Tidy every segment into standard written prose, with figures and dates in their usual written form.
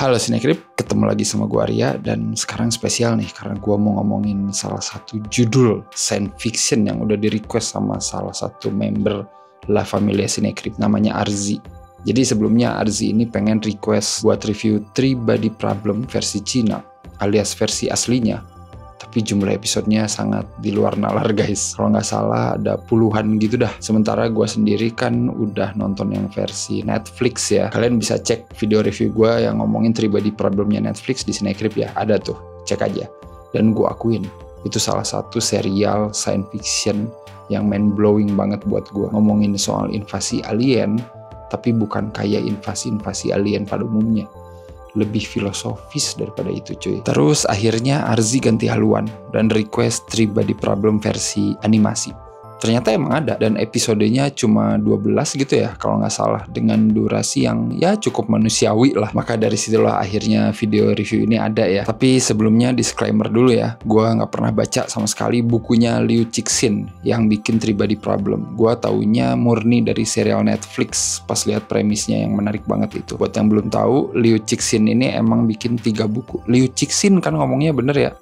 Halo Sinekrip, ketemu lagi sama gue Arya, dan sekarang spesial nih karena gue mau ngomongin salah satu judul science fiction yang udah di request sama salah satu member La Familia Sinekrip, namanya Arzi. Jadi sebelumnya Arzi ini pengen request buat review Three Body Problem versi Cina alias versi aslinya, tapi jumlah episodenya sangat di luar nalar guys. Kalau nggak salah ada puluhan gitu dah. Sementara gue sendiri kan udah nonton yang versi Netflix ya. Kalian bisa cek video review gue yang ngomongin Three Body Problemnya Netflix di Sinekrip ya. Ada tuh, cek aja. Dan gue akuin, itu salah satu serial science fiction yang mind blowing banget buat gue. Ngomongin soal invasi alien, tapi bukan kayak invasi-invasi alien pada umumnya. Lebih filosofis daripada itu cuy. Terus akhirnya Arzi ganti haluan dan request Three Body Problem versi animasi. Ternyata emang ada, dan episodenya cuma 12 gitu ya kalau nggak salah, dengan durasi yang ya cukup manusiawi lah. Maka dari situlah akhirnya video review ini ada ya. Tapi sebelumnya disclaimer dulu ya, gue nggak pernah baca sama sekali bukunya Liu Cixin yang bikin Three Body Problem. Gue taunya murni dari serial Netflix pas lihat premisnya yang menarik banget itu. Buat yang belum tahu, Liu Cixin ini emang bikin 3 buku. Liu Cixin kan ngomongnya bener ya.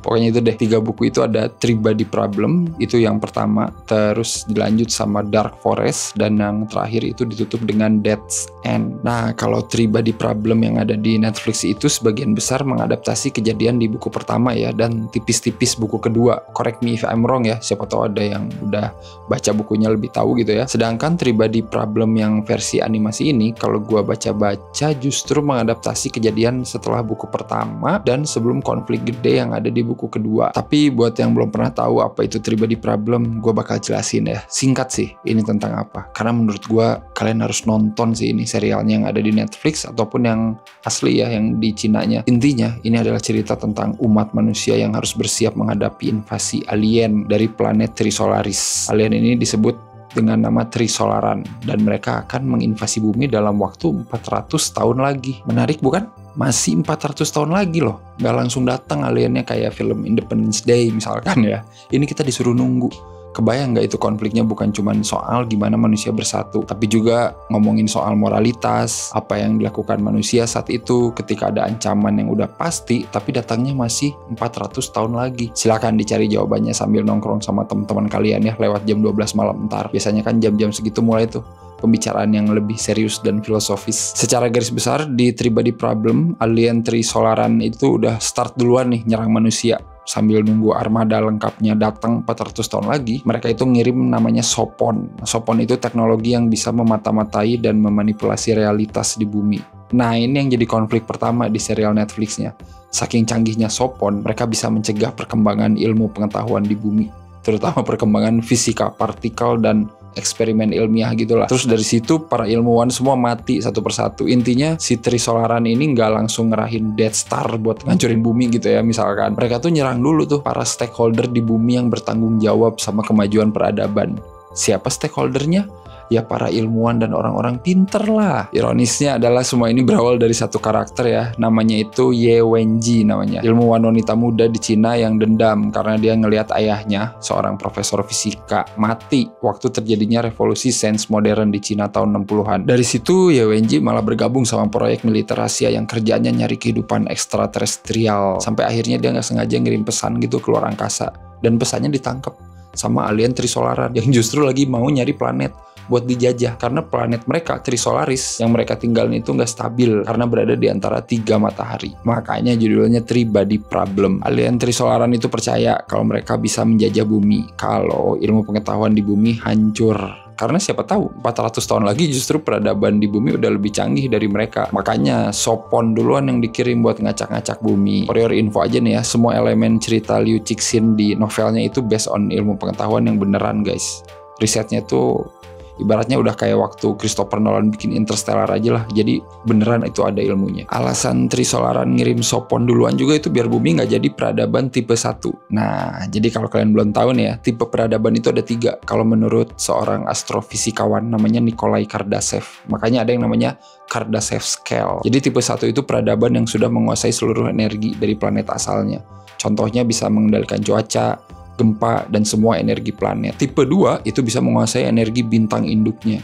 Pokoknya itu deh, 3 buku itu ada Three Body Problem, itu yang pertama, terus dilanjut sama Dark Forest, dan yang terakhir itu ditutup dengan Death's End. Nah, kalau Three Body Problem yang ada di Netflix itu sebagian besar mengadaptasi kejadian di buku pertama ya, dan tipis-tipis buku kedua. Correct me if I'm wrong ya, siapa tahu ada yang udah baca bukunya lebih tahu gitu ya. Sedangkan Three Body Problem yang versi animasi ini, kalau gua baca-baca justru mengadaptasi kejadian setelah buku pertama dan sebelum konflik gede yang ada di buku kedua. Tapi buat yang belum pernah tahu apa itu Three Body Problem, gue bakal jelasin ya. Singkat sih, ini tentang apa. Karena menurut gue, kalian harus nonton sih ini serialnya yang ada di Netflix ataupun yang asli ya, yang di Cinanya. Intinya, ini adalah cerita tentang umat manusia yang harus bersiap menghadapi invasi alien dari planet Trisolaris. Alien ini disebut dengan nama Trisolaran, dan mereka akan menginvasi bumi dalam waktu 400 tahun lagi. Menarik bukan? Masih 400 tahun lagi loh. Gak langsung datang aliennya kayak film Independence Day misalkan ya. Ini kita disuruh nunggu. Kebayang gak itu konfliknya bukan cuma soal gimana manusia bersatu, tapi juga ngomongin soal moralitas, apa yang dilakukan manusia saat itu ketika ada ancaman yang udah pasti, tapi datangnya masih 400 tahun lagi. Silakan dicari jawabannya sambil nongkrong sama teman-teman kalian ya, lewat jam 12 malam ntar. Biasanya kan jam-jam segitu mulai tuh pembicaraan yang lebih serius dan filosofis. Secara garis besar di Three Body Problem, alien Trisolaran itu udah start duluan nih nyerang manusia. Sambil nunggu armada lengkapnya datang 400 tahun lagi, mereka itu ngirim namanya Sopon. Sopon itu teknologi yang bisa memata-matai dan memanipulasi realitas di bumi. Nah, ini yang jadi konflik pertama di serial Netflixnya. Saking canggihnya Sopon, mereka bisa mencegah perkembangan ilmu pengetahuan di bumi, terutama perkembangan fisika partikel dan eksperimen ilmiah gitulah. Terus dari situ para ilmuwan semua mati satu persatu. Intinya si Trisolaran ini nggak langsung ngerahin Death Star buat ngancurin bumi gitu ya misalkan. Mereka tuh nyerang dulu tuh para stakeholder di bumi yang bertanggung jawab sama kemajuan peradaban. Siapa stakeholdernya? Ya para ilmuwan dan orang-orang pinter lah. Ironisnya adalah semua ini berawal dari satu karakter ya, namanya itu Ye Wenji namanya. Ilmuwan wanita muda di Cina yang dendam karena dia ngelihat ayahnya, seorang profesor fisika, mati waktu terjadinya revolusi sains modern di Cina tahun 60-an. Dari situ Ye Wenji malah bergabung sama proyek militer Asia yang kerjanya nyari kehidupan ekstraterestrial. Sampai akhirnya dia nggak sengaja ngirim pesan gitu ke luar angkasa, dan pesannya ditangkap sama alien Trisolaran yang justru lagi mau nyari planet buat dijajah, karena planet mereka Trisolaris yang mereka tinggalin itu nggak stabil karena berada di antara 3 matahari. Makanya judulnya Three Body Problem. Alien Trisolaran itu percaya kalau mereka bisa menjajah bumi kalau ilmu pengetahuan di bumi hancur. Karena siapa tahu 400 tahun lagi justru peradaban di bumi udah lebih canggih dari mereka. Makanya Sopon duluan yang dikirim buat ngacak-ngacak bumi. For your info aja nih ya, semua elemen cerita Liu Cixin di novelnya itu based on ilmu pengetahuan yang beneran guys. Risetnya tuh ibaratnya udah kayak waktu Christopher Nolan bikin Interstellar aja lah. Jadi beneran itu ada ilmunya. Alasan Trisolaran ngirim Sopon duluan juga itu biar bumi nggak jadi peradaban tipe 1. Nah, jadi kalau kalian belum tahu nih ya, tipe peradaban itu ada 3. Kalau menurut seorang astrofisikawan namanya Nikolai Kardashev. Makanya ada yang namanya Kardashev Scale. Jadi tipe 1 itu peradaban yang sudah menguasai seluruh energi dari planet asalnya. Contohnya bisa mengendalikan cuaca, gempa, dan semua energi planet. Tipe 2 itu bisa menguasai energi bintang induknya.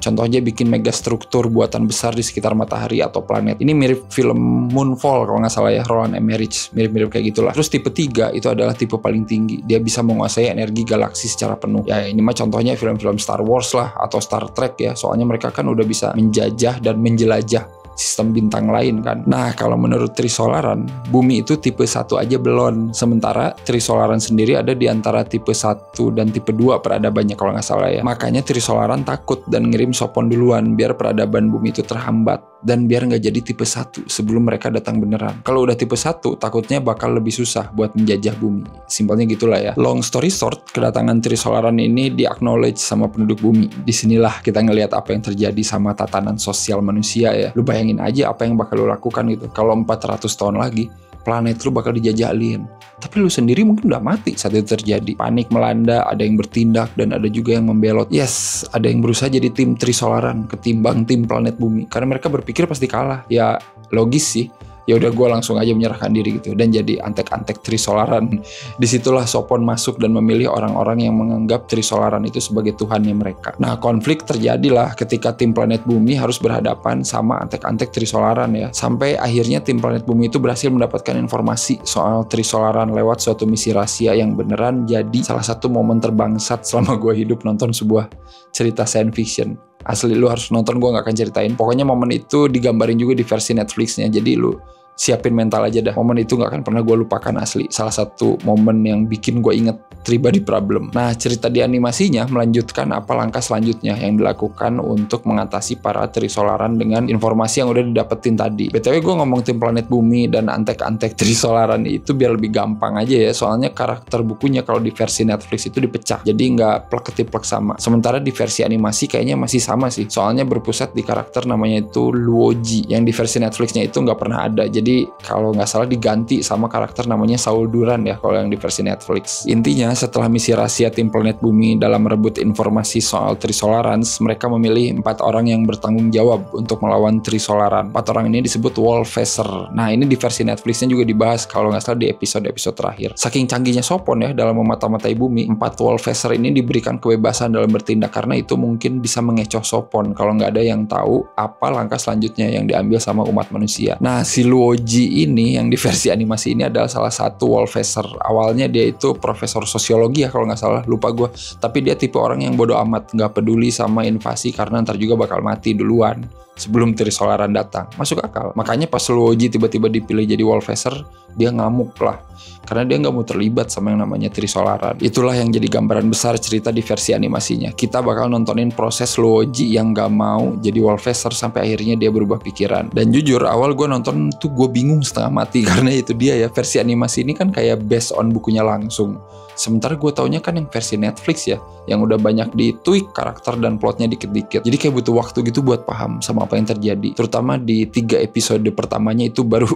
Contohnya bikin megastruktur buatan besar di sekitar matahari atau planet. Ini mirip film Moonfall kalau nggak salah ya, Roland Emmerich, mirip-mirip kayak gitulah. Terus tipe 3 itu adalah tipe paling tinggi. Dia bisa menguasai energi galaksi secara penuh. Ya ini mah contohnya film-film Star Wars lah atau Star Trek ya. Soalnya mereka kan udah bisa menjajah dan menjelajah sistem bintang lain kan. Nah kalau menurut Trisolaran, bumi itu tipe 1 aja belum. Sementara Trisolaran sendiri ada di antara tipe 1 dan tipe 2 peradabannya kalau nggak salah ya. Makanya Trisolaran takut dan ngirim Sopon duluan biar peradaban bumi itu terhambat. Dan biar nggak jadi tipe 1 sebelum mereka datang beneran. Kalau udah tipe 1 takutnya bakal lebih susah buat menjajah bumi. Simpelnya gitulah ya. Long story short, kedatangan Trisolaran ini di-acknowledge sama penduduk bumi. Disinilah kita ngelihat apa yang terjadi sama tatanan sosial manusia ya. Lu bayangin aja apa yang bakal lu lakukan gitu. Kalau 400 tahun lagi, planet lu bakal dijajah alien. Tapi lu sendiri mungkin udah mati saat itu terjadi. Panik melanda, ada yang bertindak, dan ada juga yang membelot. Yes, ada yang berusaha jadi tim Trisolaran ketimbang tim planet bumi. Karena mereka berpikir pasti kalah. Ya logis sih. Ya udah gue langsung aja menyerahkan diri gitu dan jadi antek-antek Trisolaran. Disitulah Sopon masuk dan memilih orang-orang yang menganggap Trisolaran itu sebagai tuhannya mereka. Nah konflik terjadilah ketika tim planet bumi harus berhadapan sama antek-antek Trisolaran ya. Sampai akhirnya tim planet bumi itu berhasil mendapatkan informasi soal Trisolaran lewat suatu misi rahasia yang beneran jadi salah satu momen terbangsat selama gue hidup nonton sebuah cerita science fiction. Asli lu harus nonton, gue gak akan ceritain. Pokoknya momen itu digambarin juga di versi Netflixnya. Jadi lu siapin mental aja dah. Momen itu gak akan pernah gue lupakan asli. Salah satu momen yang bikin gue inget Tribadi Problem. Nah cerita di animasinya melanjutkan apa langkah selanjutnya yang dilakukan untuk mengatasi para Trisolaran dengan informasi yang udah didapetin tadi. BTW gue ngomong tim planet bumi dan antek-antek Trisolaran itu biar lebih gampang aja ya. Soalnya karakter bukunya kalau di versi Netflix itu dipecah. Jadi gak plek-ketiplek sama. Sementara di versi animasi kayaknya masih sama sih. Soalnya berpusat di karakter namanya itu Luoji. Yang di versi Netflixnya itu gak pernah ada. Jadi kalau nggak salah diganti sama karakter namanya Saul Duran ya kalau yang di versi Netflix. Intinya setelah misi rahasia tim planet bumi dalam merebut informasi soal Trisolarans, mereka memilih 4 orang yang bertanggung jawab untuk melawan Trisolaran. 4 orang ini disebut Wolfeser. Nah ini di versi Netflixnya juga dibahas kalau nggak salah di episode-episode terakhir. Saking canggihnya Sopon ya dalam memata-matai bumi, 4 Wolfeser ini diberikan kebebasan dalam bertindak karena itu mungkin bisa mengecoh Sopon kalau nggak ada yang tahu apa langkah selanjutnya yang diambil sama umat manusia. Nah si Luoji ini yang di versi animasi ini adalah salah satu Wolfeser. Awalnya dia itu profesor sosiologi ya kalau nggak salah, lupa gue. Tapi dia tipe orang yang bodoh amat, nggak peduli sama invasi karena ntar juga bakal mati duluan sebelum Trisolaran datang. Masuk akal. Makanya pas Luoji tiba-tiba dipilih jadi Wolfeser, dia ngamuk lah. Karena dia nggak mau terlibat sama yang namanya Trisolaran. Itulah yang jadi gambaran besar cerita di versi animasinya. Kita bakal nontonin proses Luoji yang nggak mau jadi Wolfeser sampai akhirnya dia berubah pikiran. Dan jujur awal gue nonton tuh gue bingung setengah mati karena itu dia ya, versi animasi ini kan kayak based on bukunya langsung. Sementara gue taunya kan yang versi Netflix ya, yang udah banyak ditweak karakter dan plotnya dikit-dikit. Jadi kayak butuh waktu gitu buat paham sama apa yang terjadi. Terutama di 3 episode pertamanya itu baru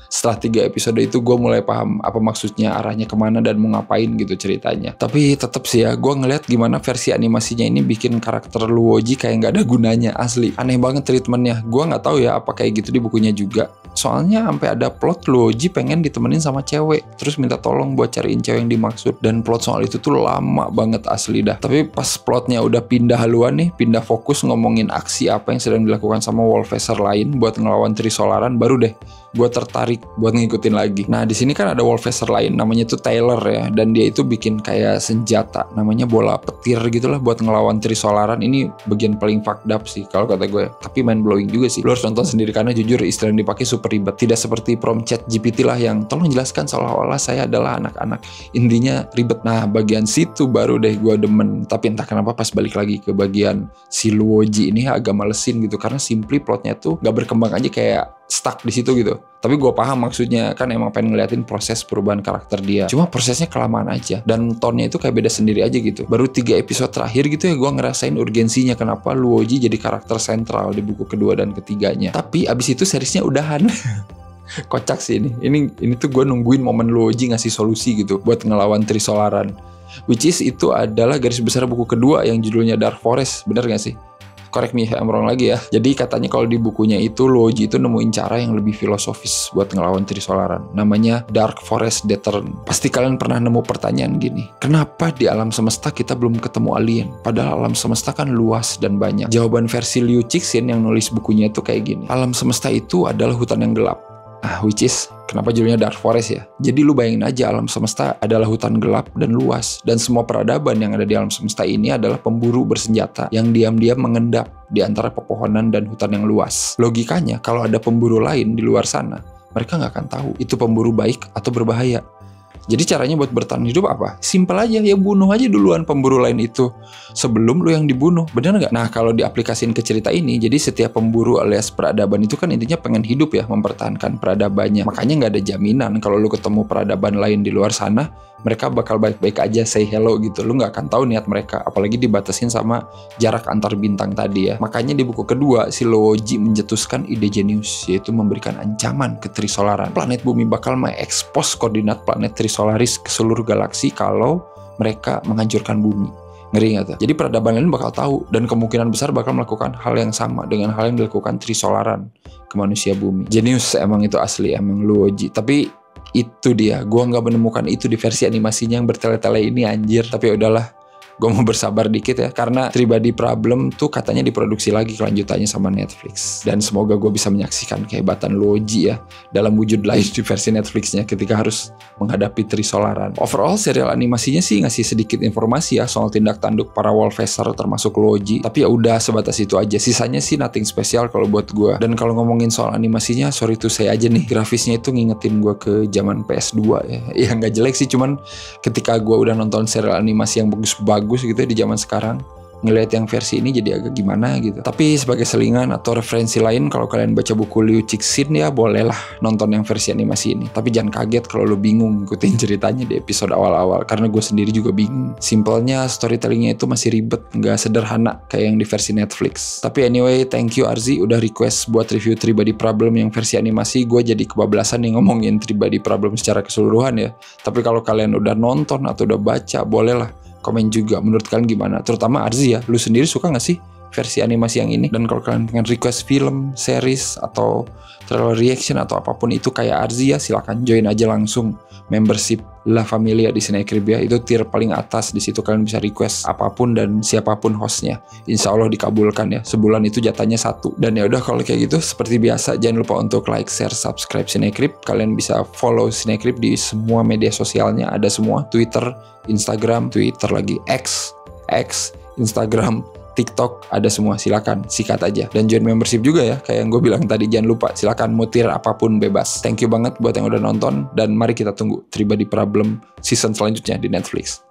setelah 3 episode itu gue mulai paham apa maksudnya, arahnya kemana dan mau ngapain gitu ceritanya. Tapi tetap sih ya, gue ngeliat gimana versi animasinya ini bikin karakter Luoji kayak nggak ada gunanya asli. Aneh banget treatmentnya. Gue nggak tahu ya apa kayak gitu di bukunya juga. Soalnya sampai ada plot Luoji pengen ditemenin sama cewek, terus minta tolong buat cariin cewek yang dimaksud. Dan plot soal itu tuh lama banget asli dah. Tapi pas plotnya udah pindah haluan nih, pindah fokus ngomongin aksi apa yang sedang dilakukan sama Wolfeser lain buat ngelawan Trisolaran, baru deh gue tertarik buat ngikutin lagi. Nah di sini kan ada Wolfeser lain namanya tuh Taylor ya, dan dia itu bikin kayak senjata namanya bola petir gitulah buat ngelawan Trisolaran. Ini bagian paling fucked up sih kalau kata gue, tapi mind blowing juga sih. Lo harus nonton sendiri karena jujur istilah yang dipakai super ribet, tidak seperti prompt chat GPT lah yang tolong jelaskan seolah-olah saya adalah anak-anak, intinya ribet. Nah bagian situ baru deh gue demen, tapi entah kenapa pas balik lagi ke bagian si Luoji ini agak malesin gitu, karena simply plotnya tuh gak berkembang aja, kayak stuck di situ gitu. Tapi gue paham maksudnya, kan emang pengen ngeliatin proses perubahan karakter dia. Cuma prosesnya kelamaan aja, dan tone-nya itu kayak beda sendiri aja gitu. Baru 3 episode terakhir gitu ya gue ngerasain urgensinya kenapa Luoji jadi karakter sentral di buku kedua dan ketiganya. Tapi abis itu seriesnya udahan. Kocak sih ini. Ini tuh gue nungguin momen Luoji ngasih solusi gitu buat ngelawan Trisolaran. Which is itu adalah garis besar buku kedua yang judulnya Dark Forest, bener gak sih? correct me if I'm wrong lagi ya. Jadi katanya kalau di bukunya itu Luoji itu nemuin cara yang lebih filosofis buat ngelawan Trisolaran. Namanya Dark Forest Deterrent. Pasti kalian pernah nemu pertanyaan gini, kenapa di alam semesta kita belum ketemu alien? Padahal alam semesta kan luas dan banyak. Jawaban versi Liu Cixin yang nulis bukunya itu kayak gini, alam semesta itu adalah hutan yang gelap. Which is kenapa judulnya Dark Forest ya. Jadi lu bayangin aja alam semesta adalah hutan gelap dan luas. Dan semua peradaban yang ada di alam semesta ini adalah pemburu bersenjata yang diam-diam mengendap di antara pepohonan dan hutan yang luas. Logikanya kalau ada pemburu lain di luar sana, mereka nggak akan tahu itu pemburu baik atau berbahaya. Jadi caranya buat bertahan hidup apa? Simpel aja, ya bunuh aja duluan pemburu lain itu sebelum lu yang dibunuh, bener nggak? Nah kalau diaplikasiin ke cerita ini, jadi setiap pemburu alias peradaban itu kan intinya pengen hidup ya, mempertahankan peradabannya. Makanya nggak ada jaminan kalau lu ketemu peradaban lain di luar sana, mereka bakal baik-baik aja say hello gitu. Lu nggak akan tahu niat mereka, apalagi dibatasin sama jarak antar bintang tadi ya. Makanya di buku kedua, si Luoji mencetuskan ide jenius, yaitu memberikan ancaman ke Trisolaran. Planet bumi bakal mengekspos koordinat planet Trisolaris ke seluruh galaksi kalau mereka menghancurkan bumi. Ngeri gak tuh? Jadi peradaban lain bakal tahu dan kemungkinan besar bakal melakukan hal yang sama dengan hal yang dilakukan Trisolaran ke manusia bumi. Jenius emang itu asli, emang Luoji. Tapi itu dia, gue nggak menemukan itu di versi animasinya yang bertele-tele ini anjir. Tapi udahlah, gue mau bersabar dikit ya, karena Three Body Problem tuh katanya diproduksi lagi kelanjutannya sama Netflix. Dan semoga gue bisa menyaksikan kehebatan Luoji ya dalam wujud lain di versi Netflixnya ketika harus menghadapi Trisolaran. Overall serial animasinya sih ngasih sedikit informasi ya soal tindak tanduk para Wolfeser termasuk Luoji. Tapi ya udah sebatas itu aja. Sisanya sih nothing spesial kalau buat gue. Dan kalau ngomongin soal animasinya, sorry to say aja nih, grafisnya itu ngingetin gue ke zaman PS2 ya. Ya nggak jelek sih, cuman ketika gue udah nonton serial animasi yang bagus gitu ya di zaman sekarang, ngelihat yang versi ini jadi agak gimana gitu. Tapi sebagai selingan atau referensi lain, kalau kalian baca buku Liu Cixin ya bolehlah nonton yang versi animasi ini. Tapi jangan kaget kalau lo bingung ngikutin ceritanya di episode awal-awal, karena gue sendiri juga bingung. Simpelnya storytellingnya itu masih ribet, nggak sederhana kayak yang di versi Netflix. Tapi anyway, thank you Arzi udah request buat review Three Body Problem yang versi animasi. Gue jadi kebablasan nih ngomongin Three Body Problem secara keseluruhan ya. Tapi kalau kalian udah nonton atau udah baca, bolehlah komen juga menurut kalian gimana, terutama Arzi ya, lu sendiri suka gak sih versi animasi yang ini? Dan kalau kalian pengen request film, series, atau trailer reaction atau apapun itu kayak Arzi ya, silakan join aja langsung membership La Familia di Cinecrib ya. Itu tier paling atas, di situ kalian bisa request apapun dan siapapun hostnya. Insya Allah dikabulkan ya. Sebulan itu jatahnya 1. Dan ya udah kalau kayak gitu, seperti biasa jangan lupa untuk like, share, subscribe Cinecrib. Kalian bisa follow Cinecrib di semua media sosialnya, ada semua, Twitter, Instagram, Twitter lagi, X, Instagram, TikTok, ada semua, silakan sikat aja. Dan join membership juga ya, kayak yang gue bilang tadi, jangan lupa, silakan mutir apapun bebas. Thank you banget buat yang udah nonton, dan mari kita tunggu Three Body Problem season selanjutnya di Netflix.